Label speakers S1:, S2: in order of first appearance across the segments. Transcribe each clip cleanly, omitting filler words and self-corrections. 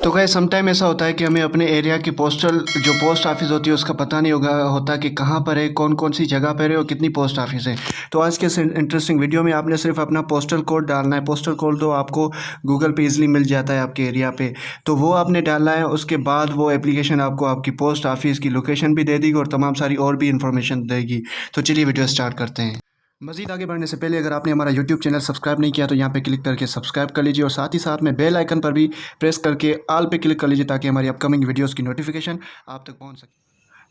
S1: तो guys sometime ऐसा होता है कि हमें अपने एरिया की पोस्टल जो पोस्ट ऑफिस होती है उसका पता नहीं होता कि कहाँ पर है, कौन कौन सी जगह पर है और कितनी पोस्ट ऑफिस है। तो आज के इस इंटरेस्टिंग वीडियो में आपने सिर्फ अपना पोस्टल कोड डालना है। पोस्टल कोड तो आपको गूगल पे इजीली मिल जाता है आपके एरिया पे, तो वो आपने डालना है। उसके बाद वो एप्लीकेशन आपको आपकी पोस्ट ऑफिस की लोकेशन भी दे देगी और तमाम सारी और भी इन्फॉर्मेशन देगी। तो चलिए वीडियो स्टार्ट करते हैं। मज़ीद आगे बढ़ने से पहले अगर आपने हमारा यूट्यूब चैनल सब्सक्राइब नहीं किया तो यहाँ पे क्लिक करके सब्सक्राइब कर लीजिए और साथ ही साथ में बेल आइकन पर भी प्रेस करके ऑल पे क्लिक कर लीजिए ताकि हमारी अपकमिंग वीडियोस की नोटिफिकेशन आप तक पहुँच सके।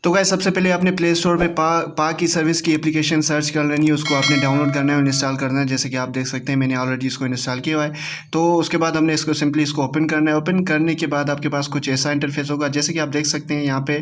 S1: तो गाइस सबसे पहले आपने प्ले स्टोर में पा की सर्विस की एप्लीकेशन सर्च कर लेनी है, उसको आपने डाउनलोड करना है और इंस्टॉल करना है। जैसे कि आप देख सकते हैं मैंने ऑलरेडी इसको इंस्टॉल किया हुआ है। तो उसके बाद हमने इसको सिंपली इसको ओपन करना है। ओपन करने के बाद आपके पास कुछ ऐसा इंटरफेस होगा। जैसे कि आप देख सकते हैं यहाँ पे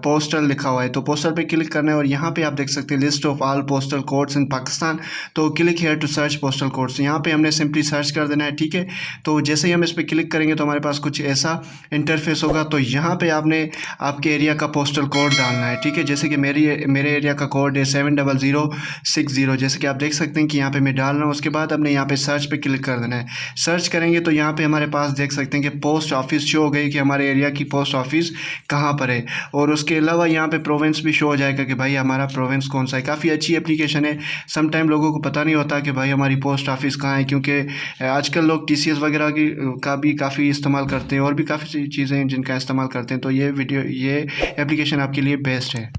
S1: पोस्टल लिखा हुआ है, तो पोस्टल पे क्लिक करना है और यहाँ पे आप देख सकते हैं list of all postal codes in Pakistan. तो click here to search postal codes, यहाँ पे हमने सिंपली सर्च कर देना है। ठीक है, तो जैसे ही हम इस पर क्लिक करेंगे तो हमारे पास कुछ ऐसा इंटरफेस होगा। तो यहाँ पे आपने आपके एरिया का पोस्टल कोड डालना है। ठीक है, जैसे कि मेरे एरिया का कोड है 70060। जैसे कि आप देख सकते हैं कि यहाँ पे मैं डाल रहा हूँ। उसके बाद हमने यहाँ पे सर्च पे क्लिक कर देना है। सर्च करेंगे तो यहाँ पे हमारे पास देख सकते हैं कि पोस्ट ऑफिस शो हो गई कि हमारे एरिया की पोस्ट ऑफिस कहाँ पर है। और उसके अलावा यहाँ पे प्रोविंस भी शो हो जाएगा कि भाई हमारा प्रोविंस कौन सा है। काफ़ी अच्छी एप्लीकेशन है। समटाइम लोगों को पता नहीं होता कि भाई हमारी पोस्ट ऑफिस कहाँ है, क्योंकि आजकल लोग TCS वगैरह का भी काफ़ी इस्तेमाल करते हैं और भी काफ़ी चीज़ें हैं जिनका इस्तेमाल करते हैं। तो ये एप्लीकेशन आपके लिए बेस्ट है।